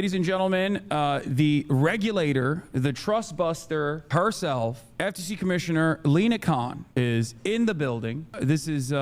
Ladies and gentlemen, the regulator, the trust buster herself, FTC Commissioner Lina is in the building. This is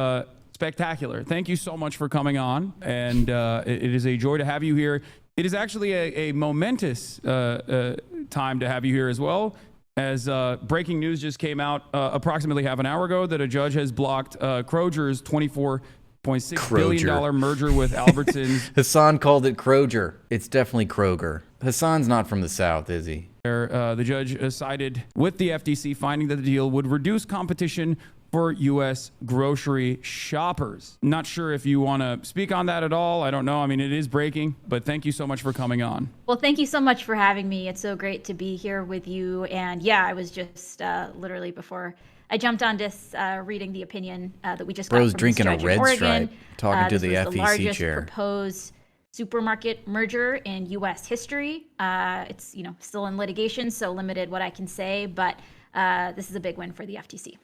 spectacular. Thank you so much for coming on, and it is a joy to have you here. It is actually a momentous time to have you here as well, as breaking news just came out approximately half an hour ago that a judge has blocked Kroger's $24.6 billion merger with Albertsons. Hasan called it Kroger. It's definitely Kroger. Hasan's not from the South, is he? The judge sided with the FTC, finding that the deal would reduce competition for U.S. grocery shoppers. Not sure if you want to speak on that at all. I don't know. I mean, it is breaking, but thank you so much for coming on. Well, thank you so much for having me. It's so great to be here with you. And yeah, I was just literally before I jumped on this reading the opinion that we just got from drinking this judge a Red in Oregon. Stripe, talking to the This was FEC the largest chair. proposed supermarket merger in U.S. history. It's still in litigation, so limited what I can say, but this is a big win for the FTC.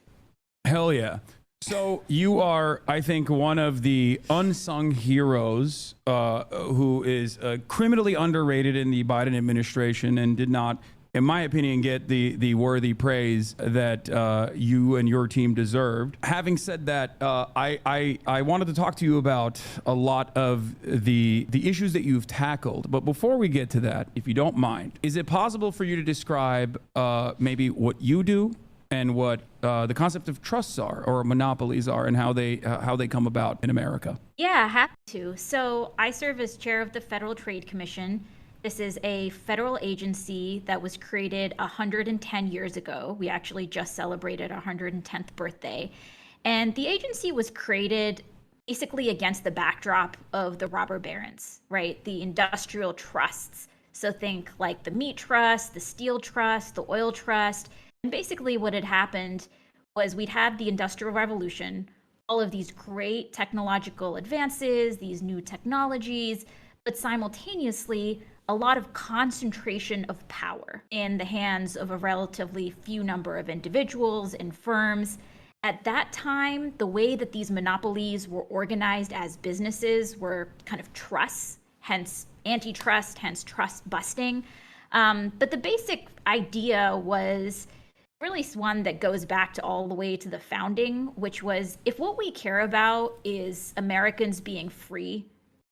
Hell yeah. So you are, I think, one of the unsung heroes who is criminally underrated in the Biden administration and did not, in my opinion, get the worthy praise that you and your team deserved. Having said that, I wanted to talk to you about a lot of the issues that you've tackled. But before we get to that, if you don't mind, is it possible for you to describe maybe what you do and what the concept of trusts are or monopolies are and how they come about in America? Yeah, happy to. So I serve as chair of the Federal Trade Commission. This is a federal agency that was created 110 years ago. We actually just celebrated our 110th birthday. And the agency was created basically against the backdrop of the robber barons, right? The industrial trusts. So think like the meat trust, the steel trust, the oil trust. And basically what had happened was we'd had the Industrial Revolution, all of these great technological advances, these new technologies, but simultaneously a lot of concentration of power in the hands of a relatively few number of individuals and firms. At that time, the way that these monopolies were organized as businesses were kind of trusts, hence antitrust, hence trust busting. But the basic idea was really one that goes back to all the way to the founding, which was if what we care about is Americans being free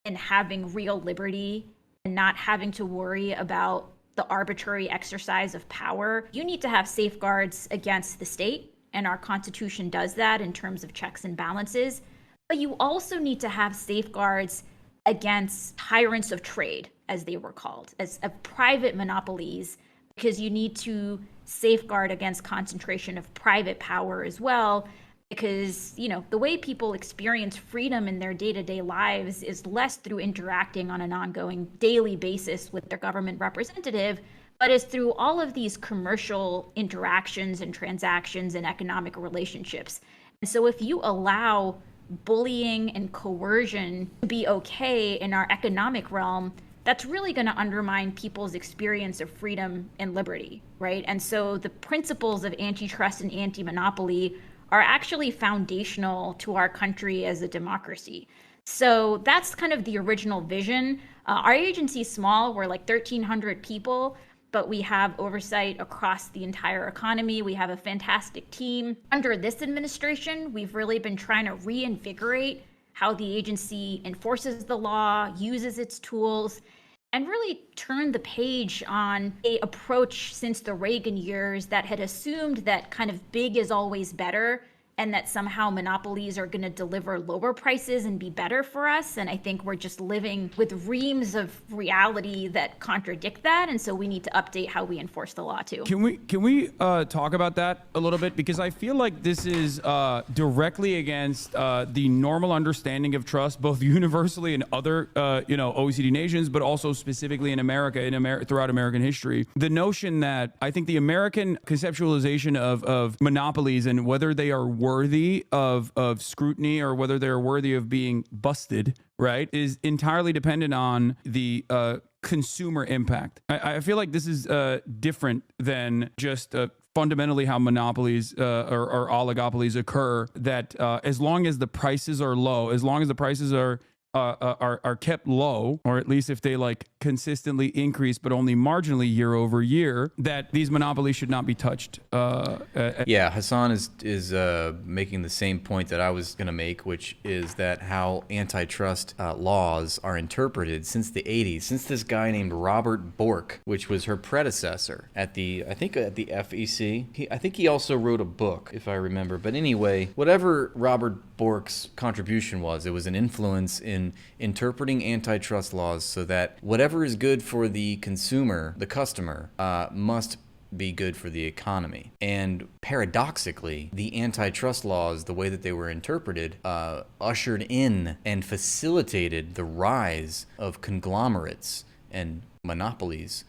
and having real liberty and not having to worry about the arbitrary exercise of power, you need to have safeguards against the state, and our Constitution does that in terms of checks and balances. But you also need to have safeguards against tyrants of trade, as they were called, as private monopolies, because you need to safeguard against concentration of private power as well, because the way people experience freedom in their day-to-day lives is less through interacting on an ongoing daily basis with their government representative, but is through all of these commercial interactions and transactions and economic relationships. And so if you allow bullying and coercion to be okay in our economic realm, that's really going to undermine people's experience of freedom and liberty, right? And so the principles of antitrust and anti-monopoly are actually foundational to our country as a democracy. So that's kind of the original vision. Our agency is small. We're like 1,300 people, but we have oversight across the entire economy. We have a fantastic team. Under this administration, we've really been trying to reinvigorate how the agency enforces the law, uses its tools, and really turn the page on a approach since the Reagan years that had assumed that kind of big is always better and that somehow monopolies are going to deliver lower prices and be better for us. And I think we're just living with reams of reality that contradict that. And so we need to update how we enforce the law too. Can we talk about that a little bit? Because I feel like this is directly against the normal understanding of trust, both universally in other OECD nations, but also specifically in America, throughout American history. The notion that I think the American conceptualization of monopolies and whether they are worthy of scrutiny or whether they're worthy of being busted, right, is entirely dependent on the consumer impact. I feel like this is different than just fundamentally how monopolies or oligopolies occur, that as long as the prices are low, as long as the prices are are kept low, or at least if they like consistently increase but only marginally year over year, that these monopolies should not be touched. Yeah, Hassan is making the same point that I was going to make, which is that how antitrust laws are interpreted since the 80s, since this guy named Robert Bork, which was her predecessor at the FEC. I think he also wrote a book, if I remember. But anyway, whatever Robert Bork's contribution was, it was an influence in interpreting antitrust laws so that whatever is good for the consumer, the customer, must be good for the economy. And paradoxically, the antitrust laws, the way that they were interpreted, ushered in and facilitated the rise of conglomerates and monopolies.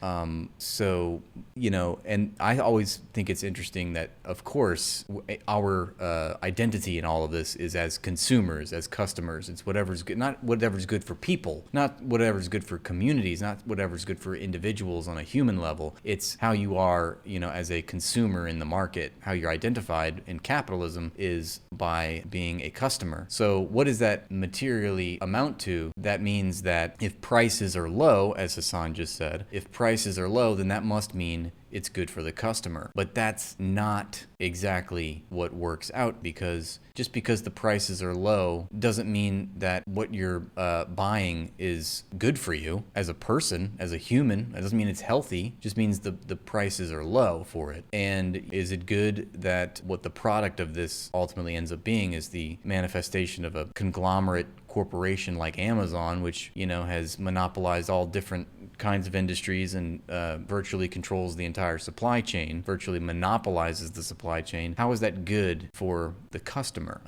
So, you know, and I always think it's interesting that, of course, our identity in all of this is as consumers, as customers. It's whatever's good, not whatever's good for people, not whatever's good for communities, not whatever's good for individuals on a human level. It's how you are, you know, as a consumer in the market, how you're identified in capitalism is by being a customer. So what does that materially amount to? That means that if prices are low, as Hasan just said, if prices are low, then that must mean it's good for the customer. But that's not exactly what works out, because just because the prices are low doesn't mean that what you're buying is good for you as a person, as a human. It doesn't mean it's healthy. It just means the prices are low for it. And is it good that what the product of this ultimately ends up being is the manifestation of a conglomerate corporation like Amazon, which, you know, has monopolized all different kinds of industries and virtually controls the entire supply chain, virtually monopolizes the supply chain? How is that good for the customer?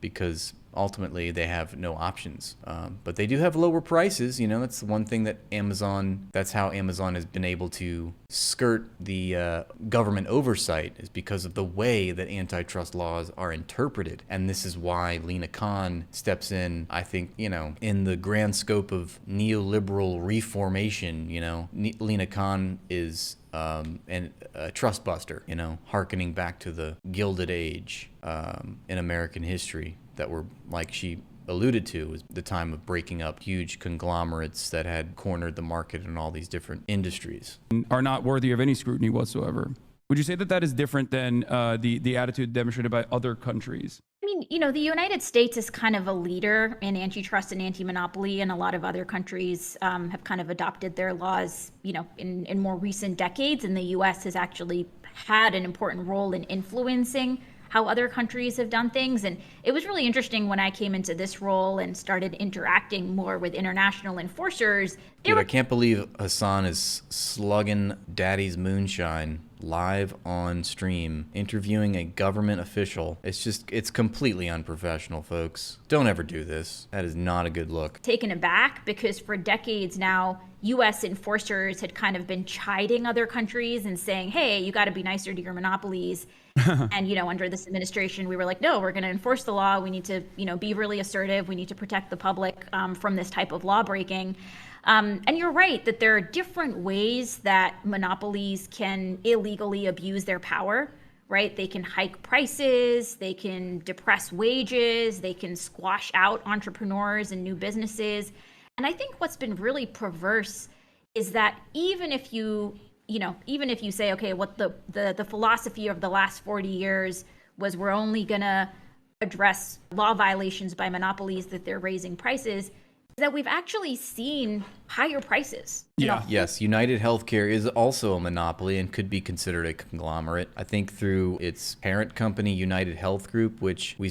Because ultimately they have no options. But they do have lower prices. You know, that's the one thing that that's how Amazon has been able to skirt the government oversight, is because of the way that antitrust laws are interpreted. And this is why Lina Khan steps in, I think, you know, in the grand scope of neoliberal reformation. You know, Lina Khan is and a trust buster, you know, hearkening back to the Gilded Age in American history that were, like she alluded to, was the time of breaking up huge conglomerates that had cornered the market in all these different industries. Are not worthy of any scrutiny whatsoever. Would you say that that is different than the attitude demonstrated by other countries? I mean, you know, the United States is kind of a leader in antitrust and anti-monopoly, and a lot of other countries have kind of adopted their laws, you know, in more recent decades. And the U.S. has actually had an important role in influencing how other countries have done things. And it was really interesting when I came into this role and started interacting more with international enforcers. Dude, I can't believe Hasan is slugging Daddy's moonshine live on stream, interviewing a government official. It's completely unprofessional, folks. Don't ever do this. That is not a good look. Taken aback, because for decades now, U.S. enforcers had kind of been chiding other countries and saying, hey, you got to be nicer to your monopolies. And, you know, under this administration, we were like, no, we're going to enforce the law. We need to, you know, be really assertive. We need to protect the public from this type of law breaking. And you're right that there are different ways that monopolies can illegally abuse their power, right? They can hike prices, they can depress wages, they can squash out entrepreneurs and new businesses. And I think what's been really perverse is that even if you say, okay, what the philosophy of the last 40 years was, we're only going to address law violations by monopolies that they're raising prices, that we've actually seen higher prices. Yeah. Yes, United Healthcare is also a monopoly and could be considered a conglomerate. I think through its parent company, United Health Group, which we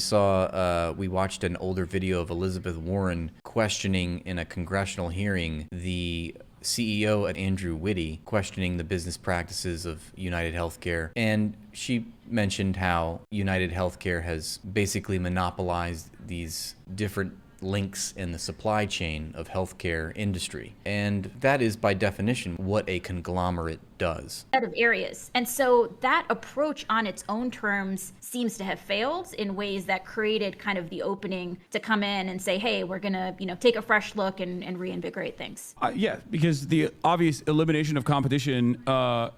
watched an older video of Elizabeth Warren questioning in a congressional hearing the CEO at Andrew Whitty, questioning the business practices of United Healthcare. And she mentioned how United Healthcare has basically monopolized these different links in the supply chain of healthcare industry. And that is by definition what a conglomerate does. Set of areas. And so that approach on its own terms seems to have failed in ways that created kind of the opening to come in and say, hey, we're going to, you know, take a fresh look and reinvigorate things. Yeah, because the obvious elimination of competition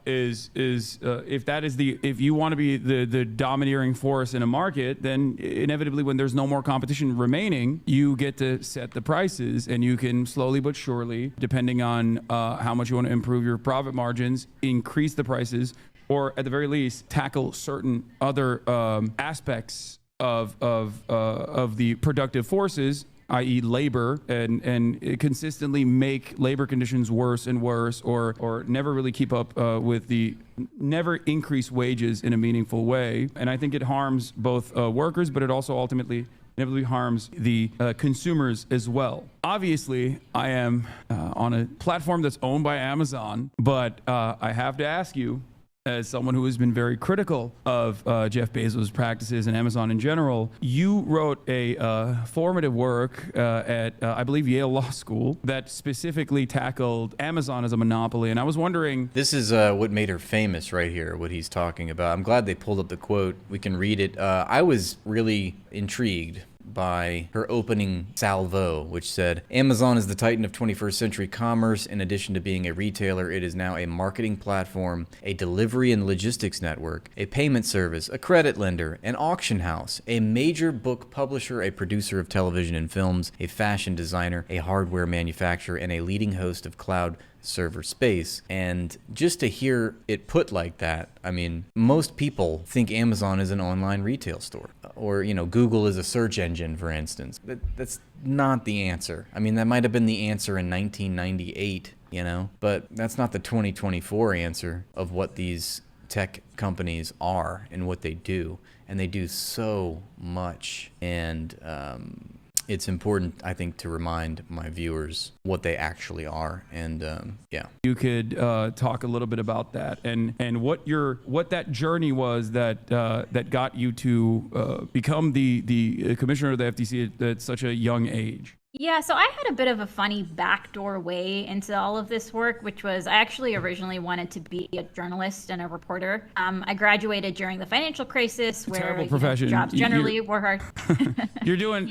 is if you want to be the domineering force in a market, then inevitably when there's no more competition remaining, you you get to set the prices, and you can slowly but surely, depending on how much you want to improve your profit margins, increase the prices, or at the very least, tackle certain other aspects of the productive forces, i.e. labor, and consistently make labor conditions worse and worse, or never really keep up with never increase wages in a meaningful way. And I think it harms both workers, but it also ultimately inevitably harms the consumers as well. Obviously, I am on a platform that's owned by Amazon, but I have to ask you, as someone who has been very critical of Jeff Bezos' practices and Amazon in general, you wrote a formative work at, I believe, Yale Law School that specifically tackled Amazon as a monopoly. And I was wondering... This is what made her famous right here, what he's talking about. I'm glad they pulled up the quote. We can read it. I was really intrigued by her opening salvo, which said, Amazon is the titan of 21st century commerce. In addition to being a retailer, it is now a marketing platform, a delivery and logistics network, a payment service, a credit lender, an auction house, a major book publisher, a producer of television and films, a fashion designer, a hardware manufacturer, and a leading host of cloud server space. And just to hear it put like that, I mean, most people think Amazon is an online retail store, or, you know, Google is a search engine, for instance. That's not the answer. I mean, that might have been the answer in 1998, you know, but that's not the 2024 answer of what these tech companies are and what they do. And they do so much. And it's important, I think, to remind my viewers what they actually are. And yeah. You could talk a little bit about that and what that journey was that got you to become the commissioner of the FTC at such a young age. Yeah, so I had a bit of a funny backdoor way into all of this work, which was I actually originally wanted to be a journalist and a reporter. I graduated during the financial crisis, where terrible profession. Jobs generally were hard. You're doing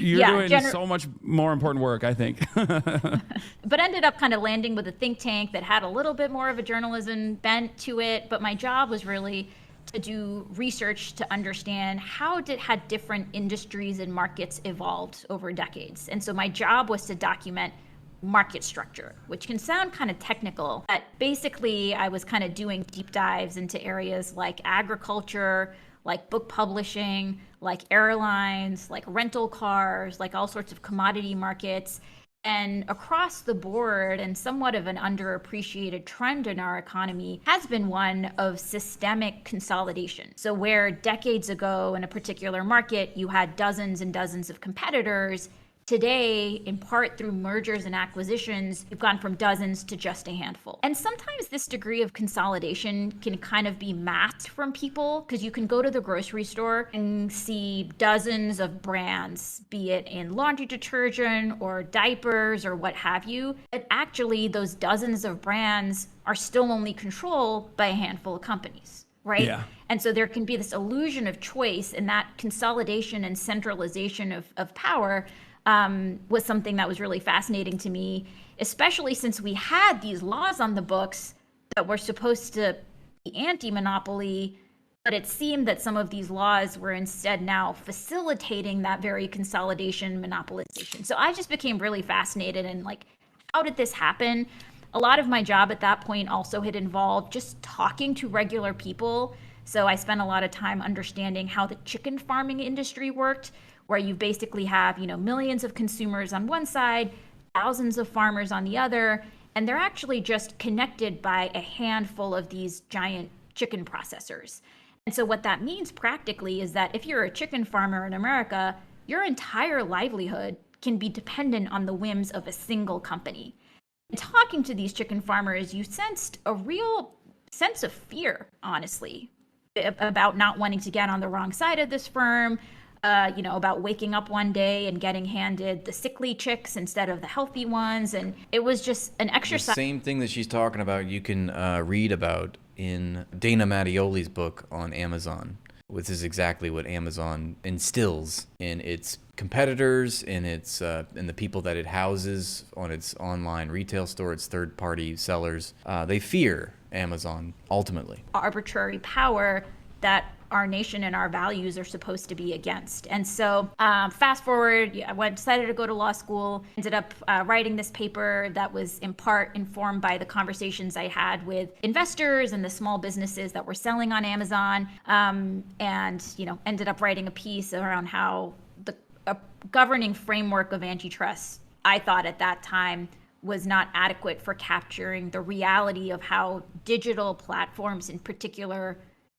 so much more important work, I think. But ended up kind of landing with a think tank that had a little bit more of a journalism bent to it. But my job was really to do research to understand had different industries and markets evolved over decades. And so my job was to document market structure, which can sound kind of technical, but basically I was kind of doing deep dives into areas like agriculture, like book publishing, like airlines, like rental cars, like all sorts of commodity markets. And across the board, and somewhat of an underappreciated trend in our economy, has been one of systemic consolidation. So where decades ago in a particular market, you had dozens and dozens of competitors, today, in part through mergers and acquisitions, you've gone from dozens to just a handful. And sometimes this degree of consolidation can kind of be masked from people, because you can go to the grocery store and see dozens of brands, be it in laundry detergent or diapers or what have you. But actually, those dozens of brands are still only controlled by a handful of companies, right? Yeah. And so there can be this illusion of choice, and that consolidation and centralization of power was something that was really fascinating to me, especially since we had these laws on the books that were supposed to be anti-monopoly, but it seemed that some of these laws were instead now facilitating that very consolidation, monopolization. So I just became really fascinated in, like, how did this happen? A lot of my job at that point also had involved just talking to regular people. So I spent a lot of time understanding how the chicken farming industry worked, where you basically have, millions of consumers on one side, thousands of farmers on the other, and they're actually just connected by a handful of these giant chicken processors. And so what that means practically is that if you're a chicken farmer in America, your entire livelihood can be dependent on the whims of a single company. And talking to these chicken farmers, you sensed a real sense of fear, honestly, about not wanting to get on the wrong side of this firm, about waking up one day and getting handed the sickly chicks instead of the healthy ones. And it was just an exercise. The same thing that she's talking about, you can read about in Dana Mattioli's book on Amazon. This is exactly what Amazon instills in its competitors, in the people that it houses on its online retail store, its third-party sellers. They fear Amazon ultimately. Arbitrary power that our nation and our values are supposed to be against. And so fast forward, I decided to go to law school, ended up writing this paper that was in part informed by the conversations I had with investors and the small businesses that were selling on Amazon, and ended up writing a piece around how a governing framework of antitrust, I thought at that time, was not adequate for capturing the reality of how digital platforms in particular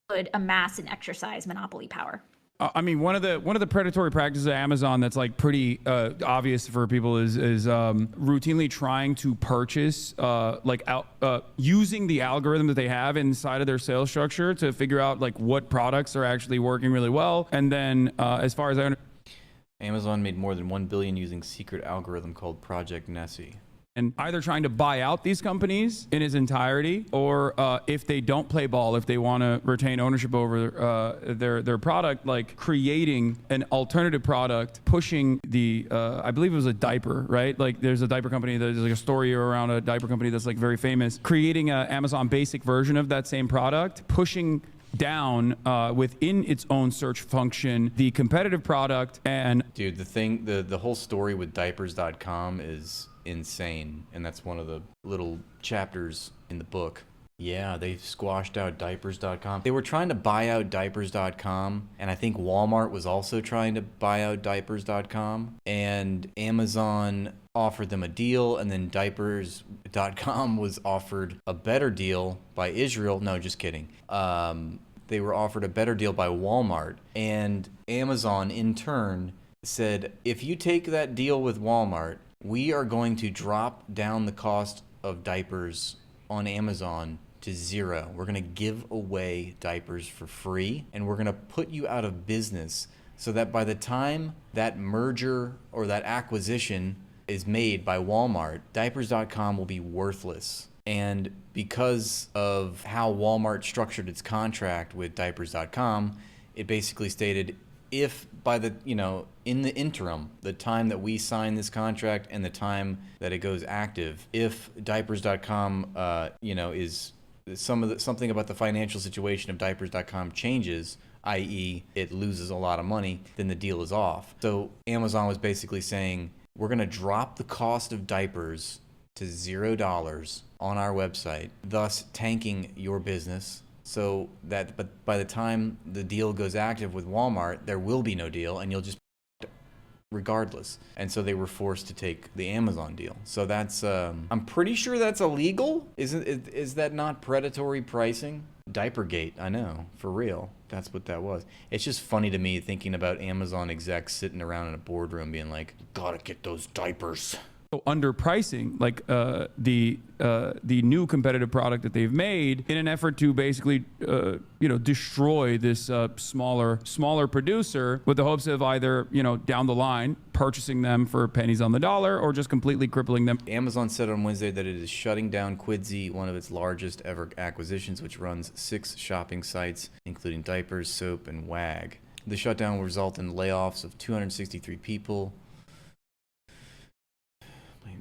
could amass and exercise monopoly power. I mean, one of the predatory practices of Amazon that's like pretty obvious for people is routinely trying to purchase using the algorithm that they have inside of their sales structure to figure out like what products are actually working really well. And then as far as I understand, Amazon made more than $1 billion using secret algorithm called Project Nessie. and either trying to buy out these companies in its entirety, or if they don't play ball, if they want to retain ownership over their product, like creating an alternative product, pushing the I believe it was a diaper, right? Like there's a diaper company, there's like a story around a diaper company that's like very famous, creating an Amazon basic version of that same product, pushing down within its own search function the competitive product. And dude, the whole story with diapers.com is insane, and that's one of the little chapters in the book. Yeah, they squashed out diapers.com. They were trying to buy out diapers.com, and I think Walmart was also trying to buy out diapers.com, and Amazon offered them a deal, and then diapers.com was offered a better deal by Israel. No, just kidding. They were offered a better deal by Walmart, and Amazon in turn said, if you take that deal with Walmart, we are going to drop down the cost of diapers on Amazon to zero. We're going to give away diapers for free, and we're going to put you out of business so that by the time that merger or that acquisition is made by Walmart, diapers.com will be worthless. And because of how Walmart structured its contract with diapers.com, it basically stated, if by the, in the interim, the time that we sign this contract and the time that it goes active, if diapers.com, is something about the financial situation of diapers.com changes, i.e. it loses a lot of money, then the deal is off. So Amazon was basically saying, we're going to drop the cost of diapers to $0 on our website, thus tanking your business. So that, but by the time the deal goes active with Walmart, there will be no deal, and you'll just regardless. And so they were forced to take the Amazon deal. So that's, I'm pretty sure that's illegal. Is that not predatory pricing? Diapergate, I know, for real. That's what that was. It's just funny to me thinking about Amazon execs sitting around in a boardroom being like, gotta get those diapers. Underpricing like the new competitive product that they've made in an effort to basically destroy this smaller producer, with the hopes of either down the line purchasing them for pennies on the dollar or just completely crippling them. Amazon said on Wednesday that it is shutting down Quidsy, one of its largest ever acquisitions, which runs 6 shopping sites including diapers, soap, and WAG. The shutdown will result in layoffs of 263 people.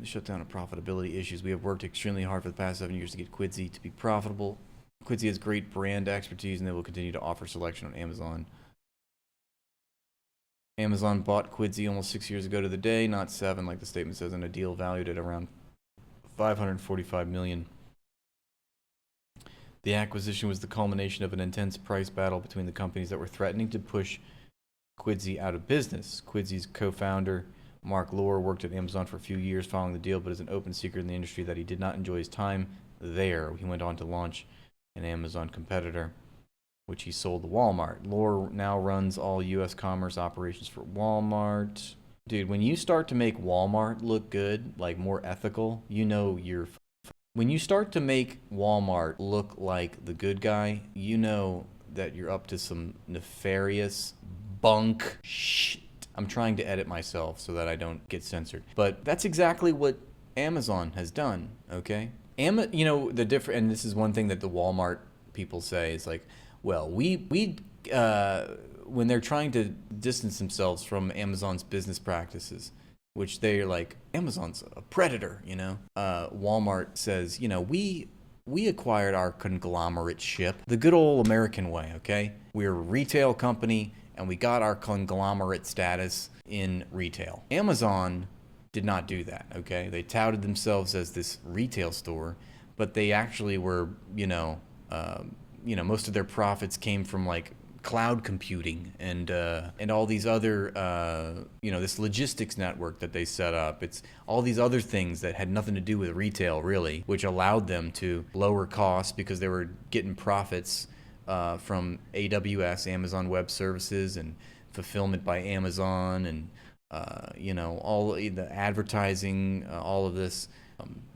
The shutdown of profitability issues. We have worked extremely hard for the past 7 years to get Quidsy to be profitable. Quidsy has great brand expertise, and they will continue to offer selection on Amazon. Amazon bought Quidsy almost 6 years ago to the day, not 7 like the statement says, in a deal valued at around $545 million. The acquisition was the culmination of an intense price battle between the companies that were threatening to push Quidsy out of business. Quidsy's co-founder Mark Lohr worked at Amazon for a few years following the deal, but it's an open secret in the industry that he did not enjoy his time there. He went on to launch an Amazon competitor, which he sold to Walmart. Lohr now runs all U.S. commerce operations for Walmart. Dude, when you start to make Walmart look good, like more ethical, when you start to make Walmart look like the good guy, you know that you're up to some nefarious bunk shit. I'm trying to edit myself so that I don't get censored. But that's exactly what Amazon has done, okay? The different, and this is one thing that the Walmart people say is like, well, when they're trying to distance themselves from Amazon's business practices, which they're like, Amazon's a predator, Walmart says, we We acquired our conglomerate ship the good old American way, okay? We're a retail company and we got our conglomerate status in retail. Amazon did not do that, okay? They touted themselves as this retail store, but they actually were, most of their profits came from like cloud computing and all these other, this logistics network that they set up. It's all these other things that had nothing to do with retail, really, which allowed them to lower costs because they were getting profits from AWS, Amazon Web Services, and fulfillment by Amazon, and all the advertising, all of this.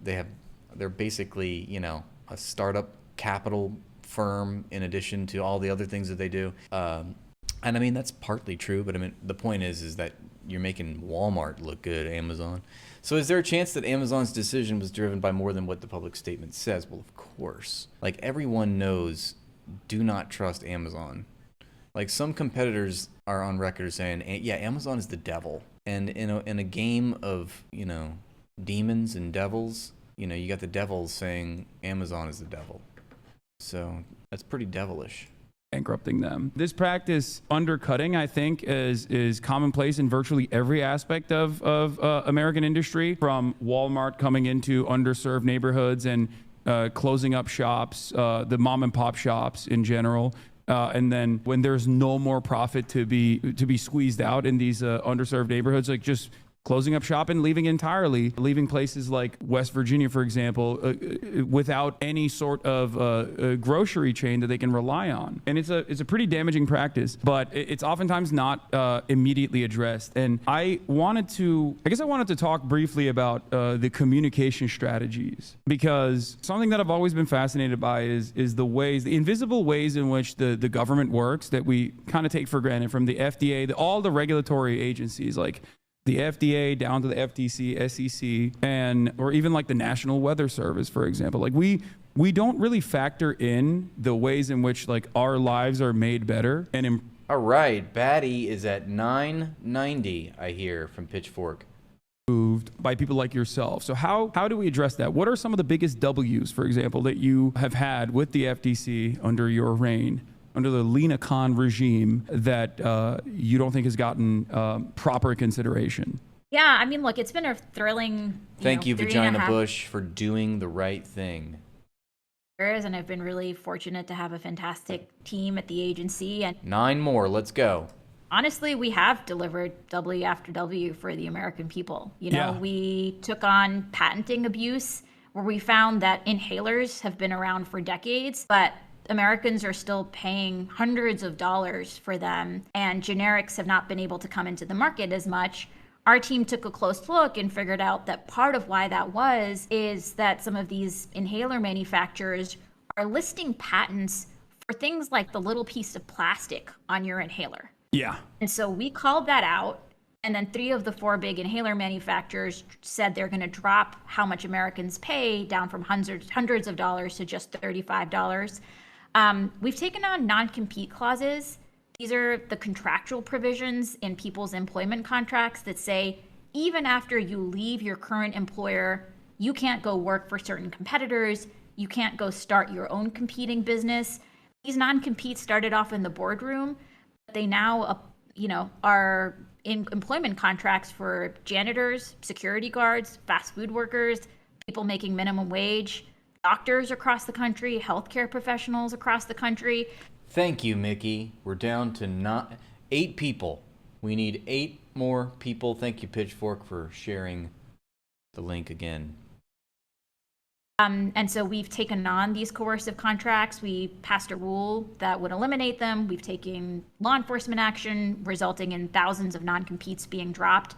They're basically, a startup capital firm in addition to all the other things that they do. And I mean, that's partly true, but I mean, the point is that you're making Walmart look good, Amazon. So is there a chance that Amazon's decision was driven by more than what the public statement says? Well, of course. Like, everyone knows, do not trust Amazon. Like, some competitors are on record saying, yeah, Amazon is the devil. And in a game of, demons and devils, you got the devils saying Amazon is the devil. So that's pretty devilish. Bankrupting them. This practice, undercutting, I think, is commonplace in virtually every aspect of American industry, from Walmart coming into underserved neighborhoods and closing up shops, the mom and pop shops in general. And then when there's no more profit to be squeezed out in these underserved neighborhoods, like just closing up shop and leaving entirely, leaving places like West Virginia, for example, without any sort of grocery chain that they can rely on. And it's a pretty damaging practice, but it's oftentimes not immediately addressed. And I wanted to talk briefly about the communication strategies, because something that I've always been fascinated by is the invisible ways in which the government works that we kind of take for granted, from the FDA, all the regulatory agencies, like the FDA down to the FTC, SEC, or even like the National Weather Service, for example. Like we don't really factor in the ways in which like our lives are made better and All right, Batty is at 990, I hear from Pitchfork. improved by people like yourself. So how do we address that? What are some of the biggest W's, for example, that you have had with the FTC under your reign, under the Lina regime, that you don't think has gotten proper consideration? Yeah, I mean, look, it's been a thrilling. Thank you, Vagina Bush, for doing the right thing. And I've been really fortunate to have a fantastic team at the agency. And 9 more, let's go. Honestly, we have delivered W after W for the American people. Yeah. We took on patenting abuse, where we found that inhalers have been around for decades, but Americans are still paying hundreds of dollars for them, and generics have not been able to come into the market as much. Our team took a close look and figured out that part of why that is that some of these inhaler manufacturers are listing patents for things like the little piece of plastic on your inhaler. Yeah. And so we called that out. And then 3 of the 4 big inhaler manufacturers said they're going to drop how much Americans pay down from hundreds of dollars to just $35. We've taken on non-compete clauses. These are the contractual provisions in people's employment contracts that say, even after you leave your current employer, you can't go work for certain competitors. You can't go start your own competing business. These non-competes started off in the boardroom, but they now, are in employment contracts for janitors, security guards, fast food workers, people making minimum wage, doctors across the country, healthcare professionals across the country. Thank you, Mickey. We're down to 8 people. We need 8 more people. Thank you, Pitchfork, for sharing the link again. And so we've taken on these coercive contracts. We passed a rule that would eliminate them. We've taken law enforcement action, resulting in thousands of non-competes being dropped.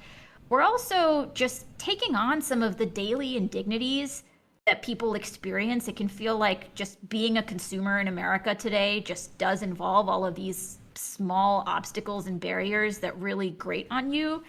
We're also just taking on some of the daily indignities that people experience. It can feel like just being a consumer in America today just does involve all of these small obstacles and barriers that really grate on you.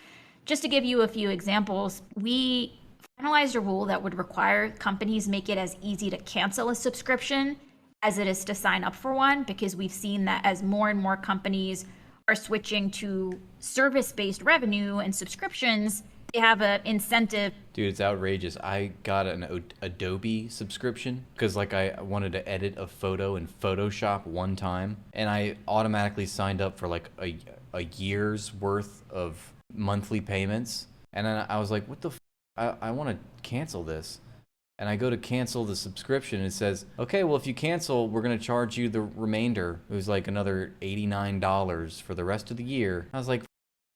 Just to give you a few examples, we finalized a rule that would require companies make it as easy to cancel a subscription as it is to sign up for one, because we've seen that as more and more companies are switching to service-based revenue and subscriptions, They have an incentive. Dude, it's outrageous. I got an Adobe subscription because like I wanted to edit a photo in Photoshop one time, and I automatically signed up for like a year's worth of monthly payments. And then I was like, what the I want to cancel this. And I go to cancel the subscription, and it says, okay, well, if you cancel, we're going to charge you the remainder. It was like another $89 for the rest of the year. I was like,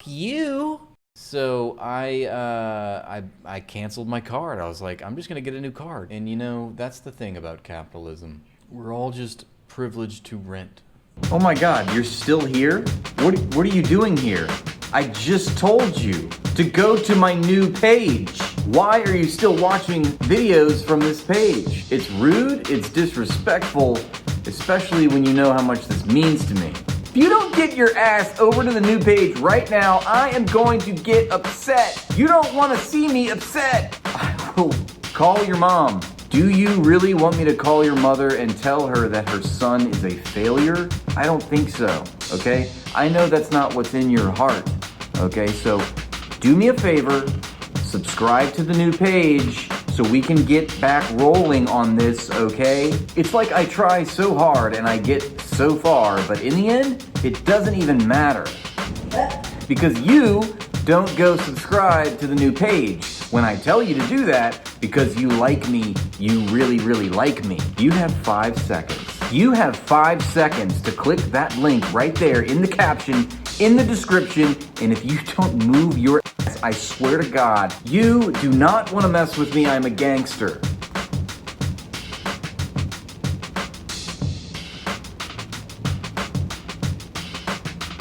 F you. So I canceled my card. I was like, I'm just going to get a new card. And you know, that's the thing about capitalism. We're all just privileged to rent. Oh my God, you're still here? What are you doing here? I just told you to go to my new page. Why are you still watching videos from this page? It's rude, it's disrespectful, especially when you know how much this means to me. If you don't get your ass over to the new page right now, I am going to get upset. You don't want to see me upset. I will call your mom. Do you really want me to call your mother and tell her that her son is a failure? I don't think so, okay? I know that's not what's in your heart, okay? So do me a favor, subscribe to the new page so we can get back rolling on this, okay? It's like I try so hard and I get so far, but in the end, it doesn't even matter. Because you don't go subscribe to the new page when I tell you to do that because you like me, you really, really like me. You have 5 seconds. You have 5 seconds to click that link right there in the caption, in the description, and if you don't move your ass, I swear to God, you do not want to mess with me. I'm a gangster.